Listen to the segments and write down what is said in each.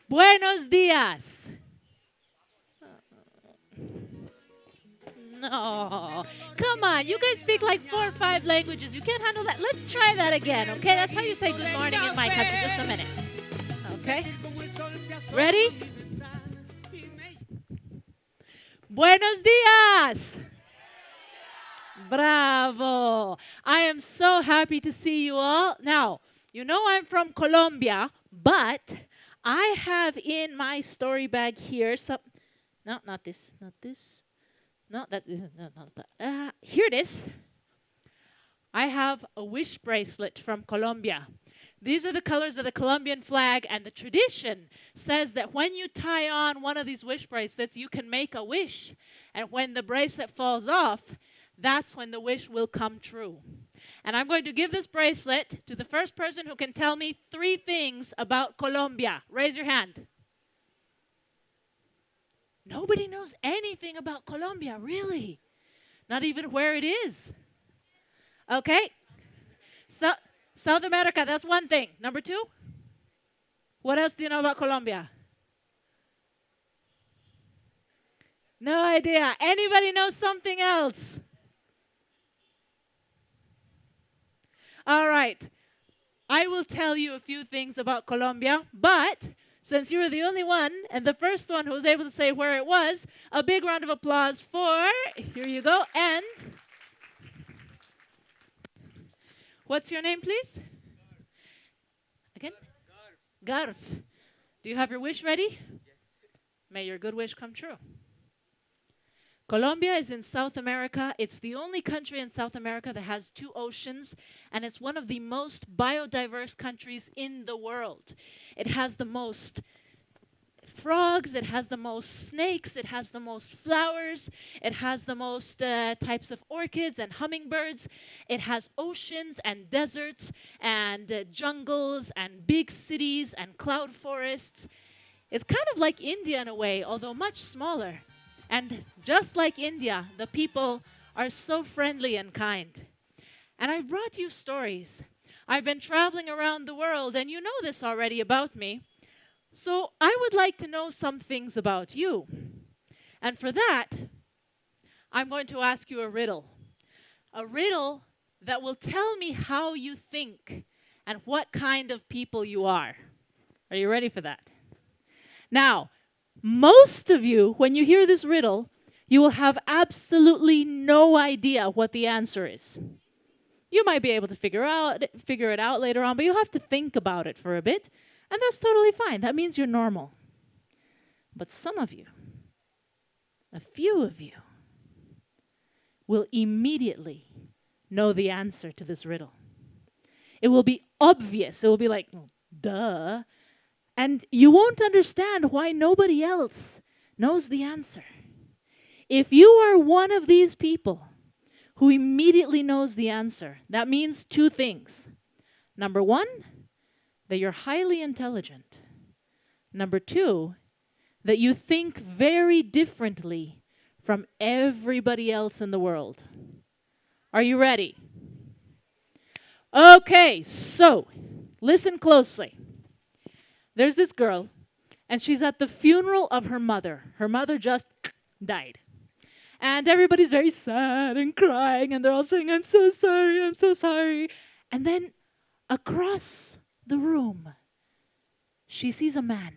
Buenos días. No. Come on. You guys speak like 4 or 5 languages. You can't handle that. Let's try that again, okay? That's how you say good morning in my country. Just a minute. Okay? Ready? Buenos días. Bravo. I am so happy to see you all. Now, you know I'm from Colombia, but I have in my story bag here some... No, not this. Not this. No, that's not that. Here it is. I have a wish bracelet from Colombia. These are the colors of the Colombian flag, and the tradition says that when you tie on one of these wish bracelets, you can make a wish. And when the bracelet falls off, that's when the wish will come true. And I'm going to give this bracelet to the first person who can tell me 3 things about Colombia. Raise your hand. Nobody knows anything about Colombia, really. Not even where it is. Okay. So, South America, that's one thing. Number 2? What else do you know about Colombia? No idea. Anybody know something else? All right. I will tell you a few things about Colombia, but since you were the only one and the first one who was able to say where it was, a big round of applause for, here you go, and what's your name, please? Again? Garf. Do you have your wish ready? Yes. May your good wish come true. Colombia is in South America. It's the only country in South America that has 2 oceans, and it's one of the most biodiverse countries in the world. It has the most frogs, it has the most snakes, it has the most flowers, it has the most types of orchids and hummingbirds. It has oceans and deserts and jungles and big cities and cloud forests. It's kind of like India in a way, although much smaller. And just like India, the people are so friendly and kind. And I've brought you stories. I've been traveling around the world, and you know this already about me. So I would like to know some things about you. And for that, I'm going to ask you a riddle. A riddle that will tell me how you think and what kind of people you are. Are you ready for that? Now, most of you, when you hear this riddle, you will have absolutely no idea what the answer is. You might be able to figure it out later on, but you'll have to think about it for a bit, and that's totally fine. That means you're normal. But some of you, a few of you, will immediately know the answer to this riddle. It will be obvious. It will be like, duh. And you won't understand why nobody else knows the answer. If you are one of these people who immediately knows the answer, that means 2 things. Number 1, that you're highly intelligent. Number 2, that you think very differently from everybody else in the world. Are you ready? Okay, so listen closely. There's this girl, and she's at the funeral of her mother. Her mother just died. And everybody's very sad and crying, and they're all saying, I'm so sorry, I'm so sorry. And then across the room, she sees a man.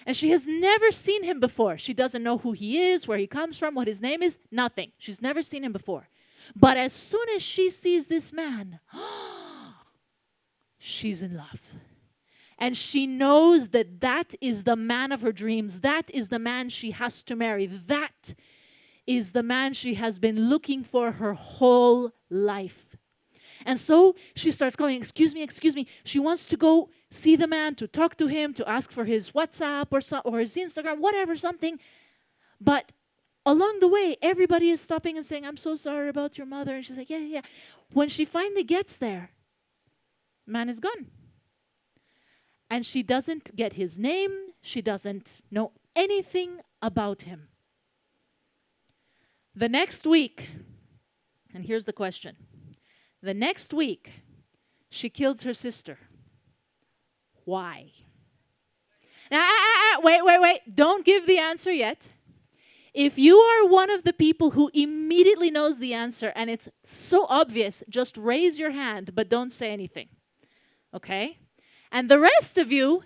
And she has never seen him before. She doesn't know who he is, where he comes from, what his name is, nothing. She's never seen him before. But as soon as she sees this man, she's in love. And she knows that that is the man of her dreams. That is the man she has to marry. That is the man she has been looking for her whole life. And so she starts going, excuse me. She wants to go see the man, to talk to him, to ask for his WhatsApp or his Instagram, whatever, something. But along the way, everybody is stopping and saying, I'm so sorry about your mother. And she's like, yeah. When she finally gets there, man is gone. And she doesn't get his name. She doesn't know anything about him. The next week, and here's the question. The next week, she kills her sister. Why? Now, wait. Don't give the answer yet. If you are one of the people who immediately knows the answer and it's so obvious, just raise your hand, but don't say anything. Okay? And the rest of you,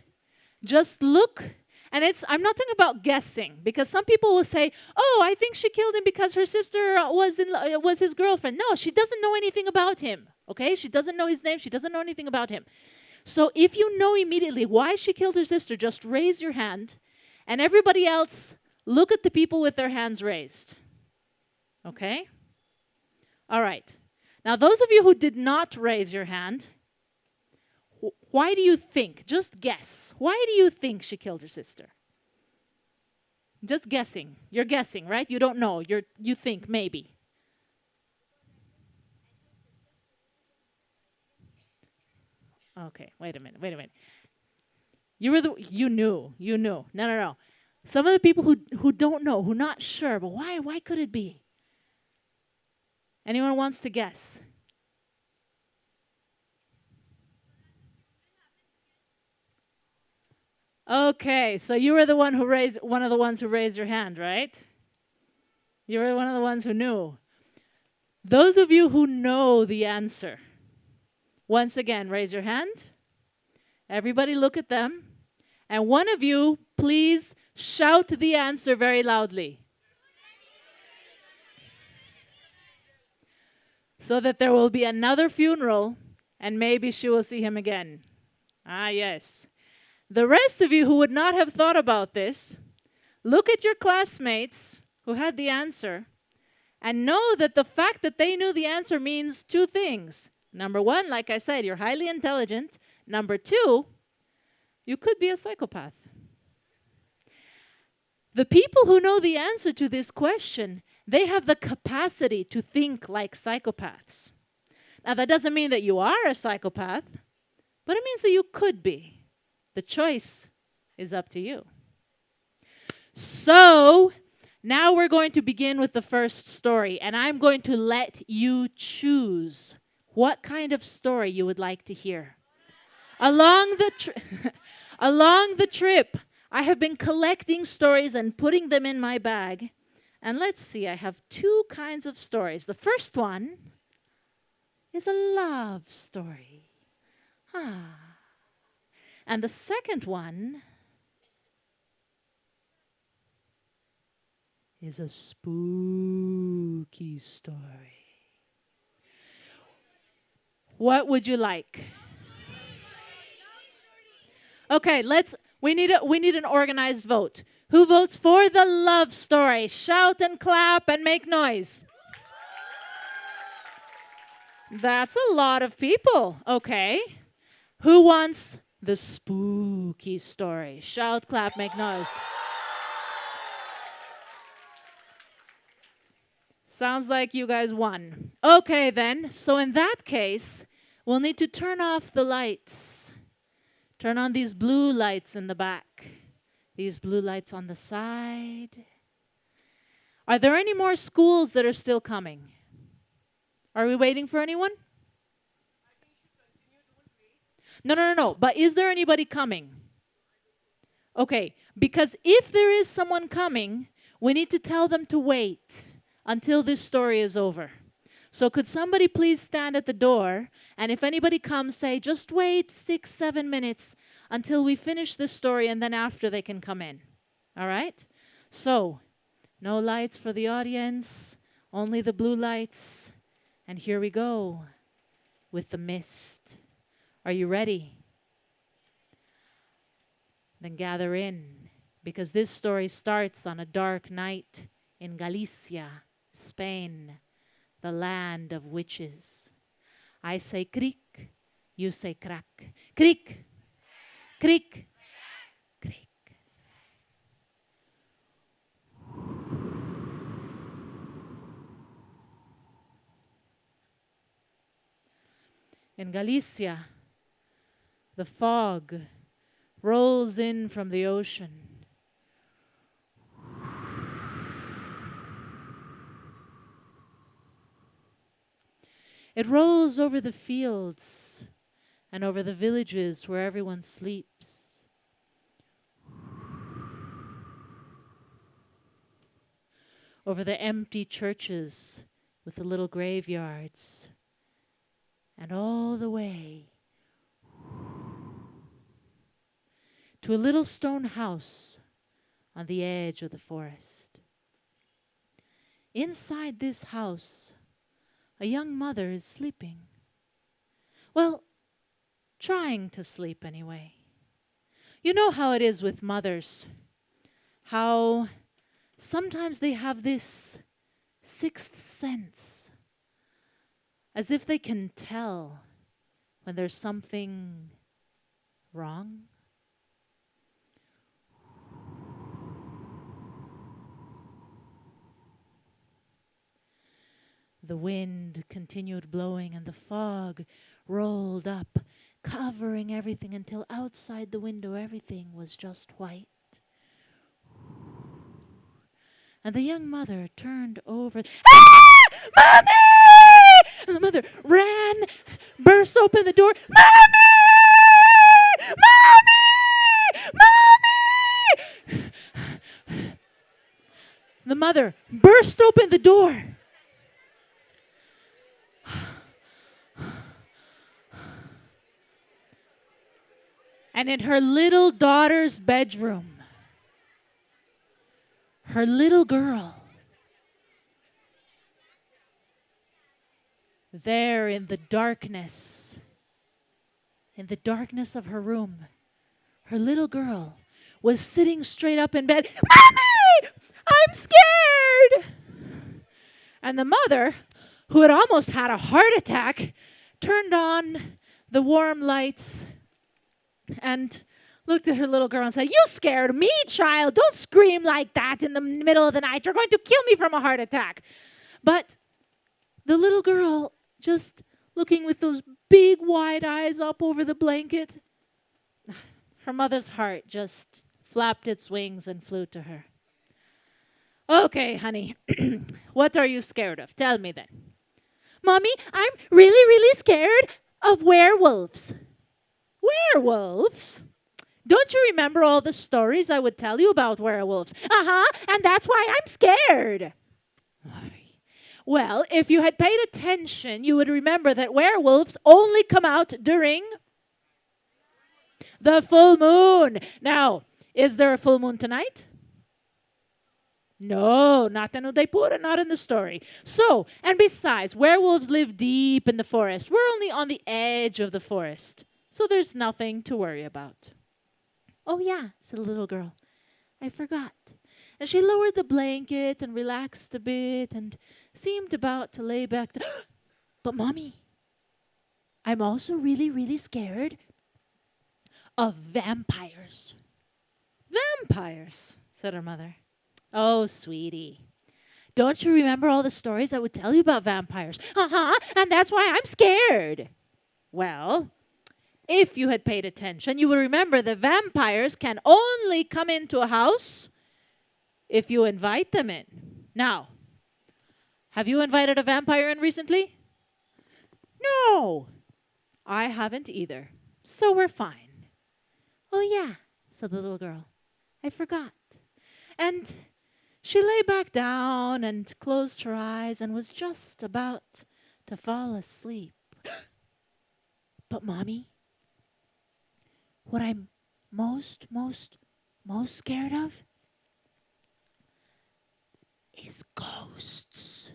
just look. And I'm not talking about guessing, because some people will say, "Oh, I think she killed him because her sister was his girlfriend." No, she doesn't know anything about him. Okay? She doesn't know his name. She doesn't know anything about him. So if you know immediately why she killed her sister, just raise your hand. And everybody else, look at the people with their hands raised. Okay? All right. Now, those of you who did not raise your hand, why do you think? Just guess. Why do you think she killed her sister? Just guessing. You're guessing, right? You don't know. You think maybe. Okay, wait a minute. You knew. No. Some of the people who don't know, who not sure, but why could it be? Anyone wants to guess? Okay, so you were one of the ones who raised your hand, right? You were one of the ones who knew. Those of you who know the answer, once again, raise your hand. Everybody look at them. And one of you, please shout the answer very loudly, so that there will be another funeral and maybe she will see him again. Ah, yes. The rest of you who would not have thought about this, look at your classmates who had the answer and know that the fact that they knew the answer means two things. Number one, like I said, you're highly intelligent. Number two, you could be a psychopath. The people who know the answer to this question, they have the capacity to think like psychopaths. Now, that doesn't mean that you are a psychopath, but it means that you could be. The choice is up to you. So, now we're going to begin with the first story, and I'm going to let you choose what kind of story you would like to hear. Along the trip, I have been collecting stories and putting them in my bag. And let's see, I have two kinds of stories. The first one is a love story. And the second one is a spooky story. What would you like? Okay, we need an organized vote. Who votes for the love story? Shout and clap and make noise. That's a lot of people. Okay. Who wants the spooky story? Shout, clap, make noise. Sounds like you guys won. Okay, then. So in that case, we'll need to turn off the lights. Turn on these blue lights in the back. These blue lights on the side. Are there any more schools that are still coming? Are we waiting for anyone? No. But is there anybody coming? Okay, because if there is someone coming, we need to tell them to wait until this story is over. So could somebody please stand at the door, and if anybody comes, say, just wait 6-7 minutes until we finish this story, and then after they can come in. All right? So, no lights for the audience, only the blue lights. And here we go with the mist. Are you ready? Then gather in, because this story starts on a dark night in Galicia, Spain, the land of witches. I say creak, you say crack. Creak, creak, creak. In Galicia, the fog rolls in from the ocean. It rolls over the fields and over the villages where everyone sleeps. over the empty churches with the little graveyards, and all the way to a little stone house on the edge of the forest. Inside this house, a young mother is sleeping. Well, trying to sleep anyway. You know how it is with mothers, how sometimes they have this sixth sense, as if they can tell when there's something wrong. The wind continued blowing and the fog rolled up, covering everything until outside the window everything was just white. And the young mother turned over. Ah! Mommy! And the mother ran, burst open the door. Mommy! Mommy! Mommy! The mother burst open the door. And in her little daughter's bedroom, her little girl, there in the darkness of her room, her little girl was sitting straight up in bed. Mommy! I'm scared! And the mother, who had almost had a heart attack, turned on the warm lights and looked at her little girl and said, "You scared me, child. Don't scream like that in the middle of the night. You're going to kill me from a heart attack." But the little girl, just looking with those big wide eyes up over the blanket, her mother's heart just flapped its wings and flew to her. "Okay, honey, what are you scared of? Tell me then." "Mommy, I'm really, really scared of werewolves." "Werewolves? Don't you remember all the stories I would tell you about werewolves?" And that's why I'm scared." "Well, if you had paid attention, you would remember that werewolves only come out during the full moon. Now, is there a full moon tonight?" "No, not in Udaipur and not in the story. So, and besides, werewolves live deep in the forest. We're only on the edge of the forest. So there's nothing to worry about." "Oh yeah," said the little girl. "I forgot." And she lowered the blanket and relaxed a bit and seemed about to lay back. "But Mommy, I'm also really, really scared of vampires." "Vampires?" said her mother. "Oh, sweetie, don't you remember all the stories I would tell you about vampires?" And that's why I'm scared." "Well, if you had paid attention, you would remember that vampires can only come into a house if you invite them in. Now, have you invited a vampire in recently?" "No, I haven't either. So we're fine." "Oh yeah," said the little girl. "I forgot." And she lay back down and closed her eyes and was just about to fall asleep. "But Mommy, what I'm most scared of is ghosts."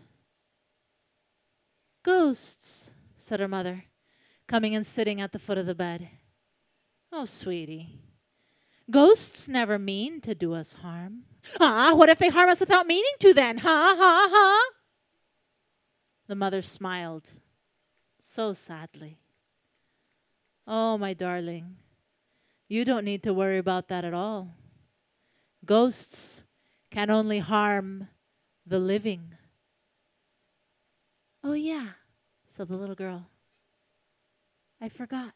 "Ghosts," said her mother, coming and sitting at the foot of the bed. "Oh, sweetie, ghosts never mean to do us harm." What if they harm us without meaning to then? The mother smiled so sadly. "Oh, my darling, you don't need to worry about that at all. Ghosts can only harm the living." "Oh yeah," said the little girl. "I forgot."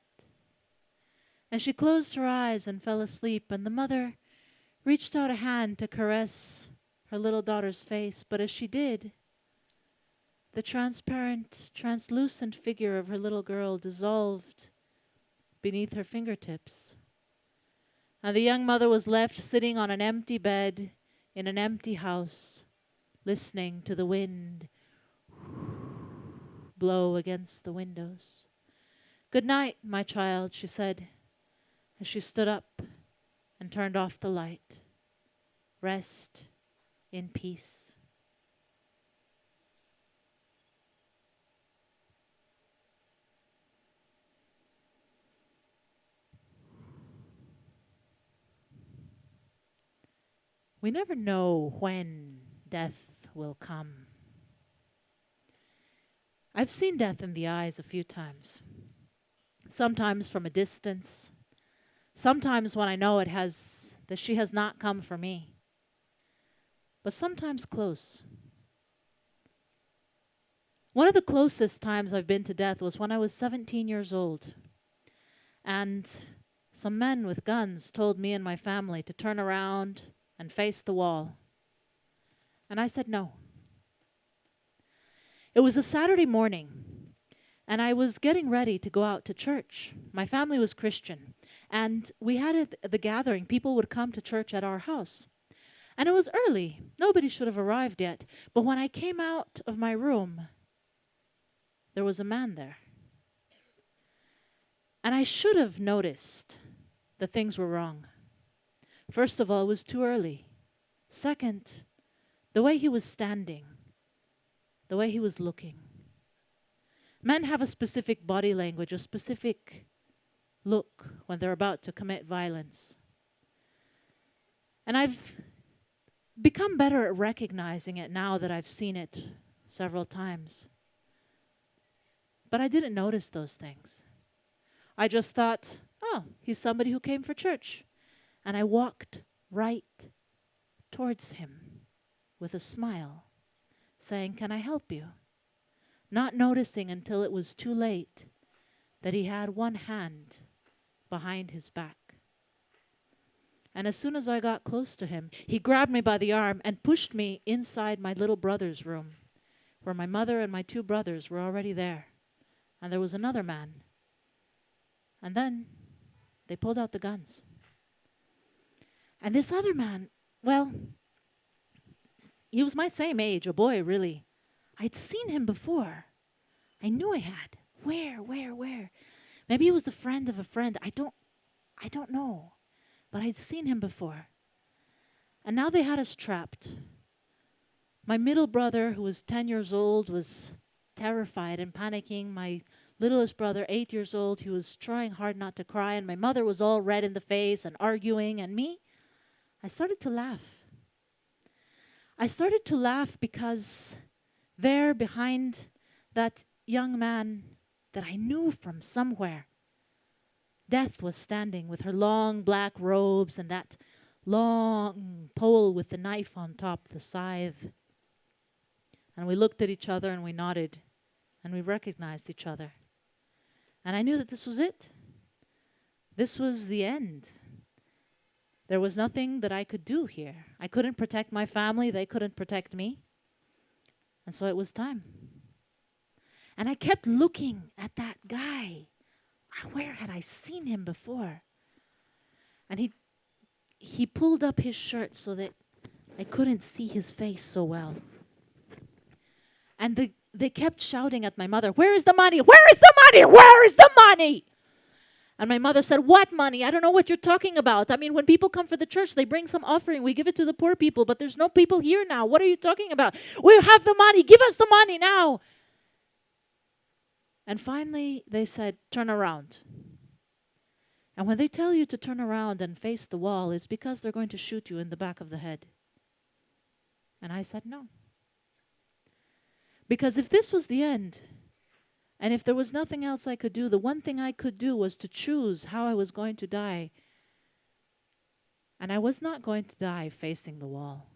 And she closed her eyes and fell asleep, and the mother reached out a hand to caress her little daughter's face, but as she did, the transparent, translucent figure of her little girl dissolved beneath her fingertips. And the young mother was left sitting on an empty bed in an empty house, listening to the wind blow against the windows. "Good night, my child," she said as she stood up and turned off the light. "Rest in peace." We never know when death will come. I've seen death in the eyes a few times. Sometimes from a distance. Sometimes when I know that she has not come for me. But sometimes close. One of the closest times I've been to death was when I was 17 years old. And some men with guns told me and my family to turn around and face the wall. And I said no. It was a Saturday morning, and I was getting ready to go out to church. My family was Christian, and we had the gathering. People would come to church at our house. And it was early. Nobody should have arrived yet. But when I came out of my room, there was a man there. And I should have noticed that things were wrong. First of all, it was too early. Second, the way he was standing, the way he was looking. Men have a specific body language, a specific look when they're about to commit violence. And I've become better at recognizing it now that I've seen it several times. But I didn't notice those things. I just thought, oh, he's somebody who came for church. And I walked right towards him with a smile, saying, "Can I help you?" Not noticing until it was too late that he had one hand behind his back. And as soon as I got close to him, he grabbed me by the arm and pushed me inside my little brother's room, where my mother and my two brothers were already there. And there was another man. And then they pulled out the guns. And this other man, well, he was my same age, a boy, really. I'd seen him before. I knew I had. Where? Maybe he was the friend of a friend. I don't know. But I'd seen him before. And now they had us trapped. My middle brother, who was 10 years old, was terrified and panicking. My littlest brother, 8 years old, he was trying hard not to cry. And my mother was all red in the face and arguing. And me, I started to laugh. I started to laugh because there behind that young man that I knew from somewhere, Death was standing with her long black robes and that long pole with the knife on top, the scythe. And we looked at each other and we nodded and we recognized each other. And I knew that this was it. This was the end. There was nothing that I could do here. I couldn't protect my family. They couldn't protect me. And so it was time. And I kept looking at that guy. Where had I seen him before? And he pulled up his shirt so that I couldn't see his face so well. And they kept shouting at my mother, "Where is the money? Where is the money? Where is the money?" And my mother said, "What money? I don't know what you're talking about. I mean, when people come for the church, they bring some offering. We give it to the poor people, but there's no people here now. What are you talking about? We have the money. Give us the money now." And finally, they said, "Turn around." And when they tell you to turn around and face the wall, it's because they're going to shoot you in the back of the head. And I said no. Because if this was the end, and if there was nothing else I could do, the one thing I could do was to choose how I was going to die. And I was not going to die facing the wall.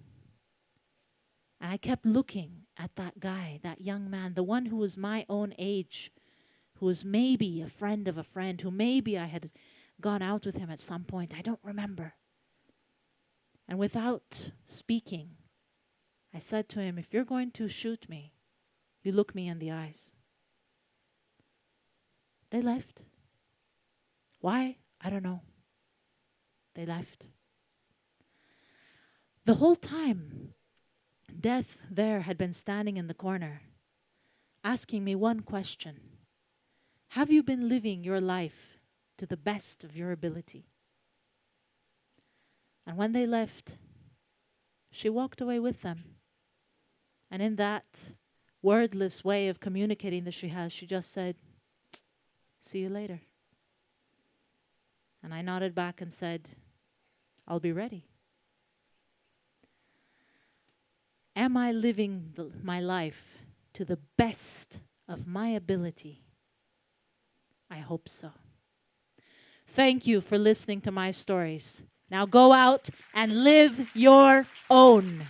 And I kept looking at that guy, that young man, the one who was my own age, who was maybe a friend of a friend, who maybe I had gone out with him at some point. I don't remember. And without speaking, I said to him, "If you're going to shoot me, you look me in the eyes." They left. Why? I don't know. They left. The whole time, Death there had been standing in the corner, asking me one question. Have you been living your life to the best of your ability? And when they left, she walked away with them. And in that wordless way of communicating that she has, she just said, see you later. And I nodded back and said, I'll be ready. Am I living my life to the best of my ability? I hope so. Thank you for listening to my stories. Now go out and live your own.